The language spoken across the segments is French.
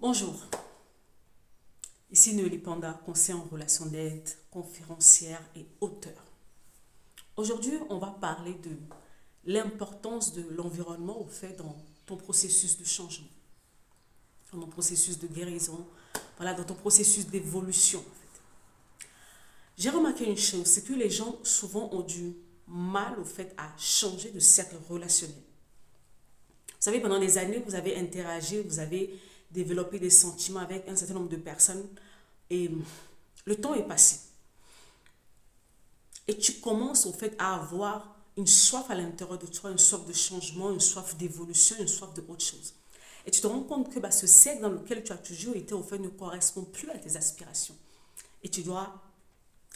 Bonjour, ici Noélie Panda, conseiller en relations d'aide, conférencière et auteur. Aujourd'hui, on va parler de l'importance de l'environnement au fait dans ton processus de changement, dans ton processus de guérison, voilà, dans ton processus d'évolution. J'ai remarqué une chose, c'est que les gens souvent ont du mal au fait à changer de cercle relationnel. Vous savez, pendant des années, vous avez interagi, vous avez développé des sentiments avec un certain nombre de personnes et le temps est passé. Et tu commences au fait à avoir une soif à l'intérieur de toi, une soif de changement, une soif d'évolution, une soif de autre chose. Et tu te rends compte que ce cercle dans lequel tu as toujours été au fait ne correspond plus à tes aspirations. Et tu dois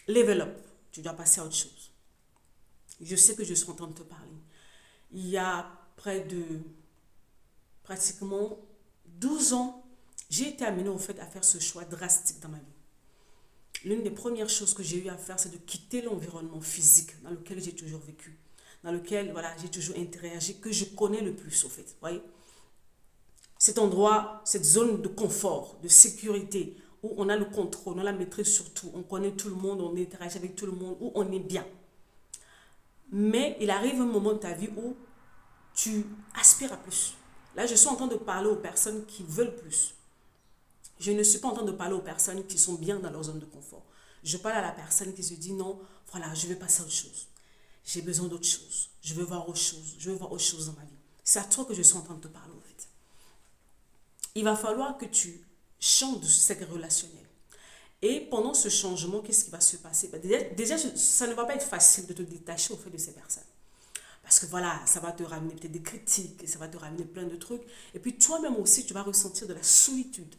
level up, tu dois passer à autre chose. Je sais que je suis en train de te parler. Il y a près de pratiquement 12 ans, j'ai été amenée au fait à faire ce choix drastique dans ma vie. L'une des premières choses que j'ai eu à faire, c'est de quitter l'environnement physique dans lequel j'ai toujours vécu, dans lequel voilà, j'ai toujours interagi, que je connais le plus au fait. Voyez? Cet endroit, cette zone de confort, de sécurité, où on a le contrôle, on a la maîtrise sur tout, on connaît tout le monde, on interagit avec tout le monde, où on est bien. Mais il arrive un moment de ta vie où tu aspires à plus. Là, je suis en train de parler aux personnes qui veulent plus. Je ne suis pas en train de parler aux personnes qui sont bien dans leur zone de confort. Je parle à la personne qui se dit non, voilà, je vais passer à autre chose. J'ai besoin d'autre chose. Je veux voir autre chose. Je veux voir autre chose dans ma vie. C'est à toi que je suis en train de te parler, en fait. Il va falloir que tu changes de cercle relationnel. Et pendant ce changement, qu'est-ce qui va se passer? Déjà, ça ne va pas être facile de te détacher au fait de ces personnes. Parce que voilà, ça va te ramener peut-être des critiques, ça va te ramener plein de trucs. Et puis toi-même aussi, tu vas ressentir de la solitude.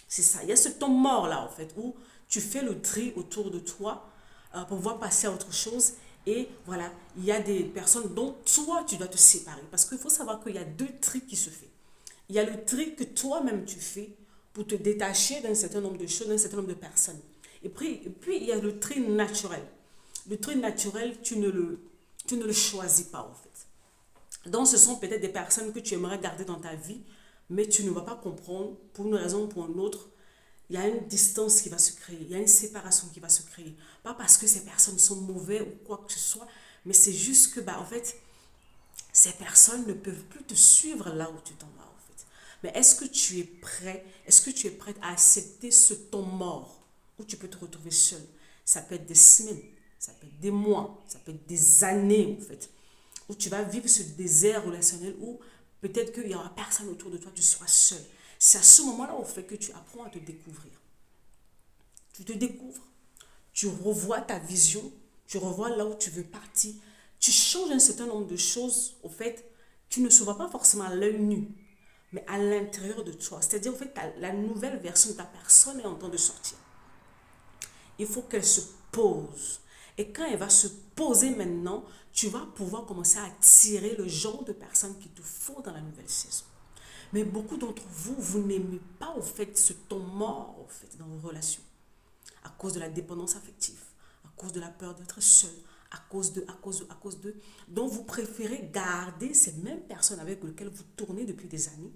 C'est ça, il y a ce temps mort là en fait, où tu fais le tri autour de toi pour pouvoir passer à autre chose. Et voilà, il y a des personnes dont toi, tu dois te séparer. Parce qu'il faut savoir qu'il y a deux tris qui se font. Il y a le tri que toi-même tu fais pour te détacher d'un certain nombre de choses, d'un certain nombre de personnes. Et puis, il y a le tri naturel. Le tri naturel, tu ne le choisis pas en fait. Donc, ce sont peut-être des personnes que tu aimerais garder dans ta vie, mais tu ne vas pas comprendre, pour une raison ou pour une autre, il y a une distance qui va se créer, il y a une séparation qui va se créer. Pas parce que ces personnes sont mauvaises ou quoi que ce soit, mais c'est juste que, en fait, ces personnes ne peuvent plus te suivre là où tu t'en vas, en fait. Mais est-ce que tu es prêt, est-ce que tu es prête à accepter ce temps mort où tu peux te retrouver seul? Ça peut être des semaines, ça peut être des mois, ça peut être des années, en fait, où tu vas vivre ce désert relationnel où peut-être qu'il n'y aura personne autour de toi, tu seras seul. C'est à ce moment-là, au fait, que tu apprends à te découvrir. Tu te découvres, tu revois ta vision, tu revois là où tu veux partir, tu changes un certain nombre de choses, au fait, tu ne se vois pas forcément à l'œil nu, mais à l'intérieur de toi. C'est-à-dire, au fait, la nouvelle version de ta personne est en train de sortir. Il faut qu'elle se pose. Et quand elle va se poser maintenant, tu vas pouvoir commencer à attirer le genre de personnes qu'il te faut dans la nouvelle saison. Mais beaucoup d'entre vous, vous n'aimez pas au fait ce temps mort au fait, dans vos relations. À cause de la dépendance affective, à cause de la peur d'être seul, à cause de. Donc vous préférez garder ces mêmes personnes avec lesquelles vous tournez depuis des années,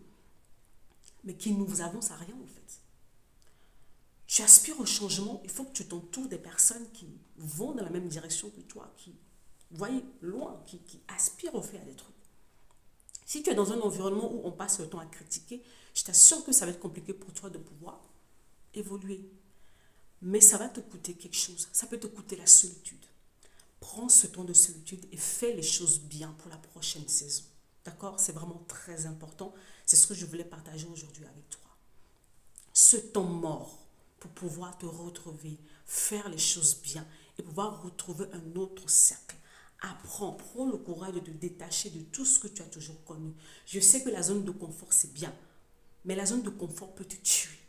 mais qui ne vous avancent à rien en fait. Tu aspires au changement, il faut que tu t'entoures des personnes qui vont dans la même direction que toi, qui voient loin, qui aspirent au fait à des trucs. Si tu es dans un environnement où on passe le temps à critiquer, je t'assure que ça va être compliqué pour toi de pouvoir évoluer. Mais ça va te coûter quelque chose. Ça peut te coûter la solitude. Prends ce temps de solitude et fais les choses bien pour la prochaine saison. D'accord? C'est vraiment très important. C'est ce que je voulais partager aujourd'hui avec toi. Ce temps mort pour pouvoir te retrouver, faire les choses bien et pouvoir retrouver un autre cercle. Apprends, prends le courage de te détacher de tout ce que tu as toujours connu. Je sais que la zone de confort, c'est bien, mais la zone de confort peut te tuer.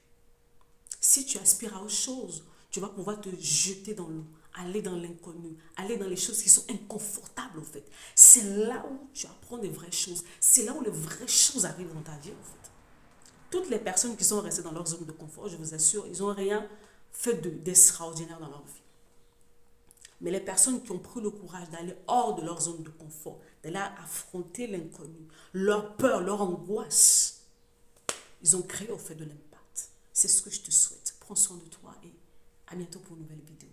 Si tu aspires à autre chose, tu vas pouvoir te jeter dans l'eau, aller dans l'inconnu, aller dans les choses qui sont inconfortables, en fait. C'est là où tu apprends des vraies choses. C'est là où les vraies choses arrivent dans ta vie, en fait. Toutes les personnes qui sont restées dans leur zone de confort, je vous assure, ils n'ont rien fait d'extraordinaire dans leur vie. Mais les personnes qui ont pris le courage d'aller hors de leur zone de confort, d'aller affronter l'inconnu, leur peur, leur angoisse, ils ont créé au fait de l'impact. C'est ce que je te souhaite. Prends soin de toi et à bientôt pour une nouvelle vidéo.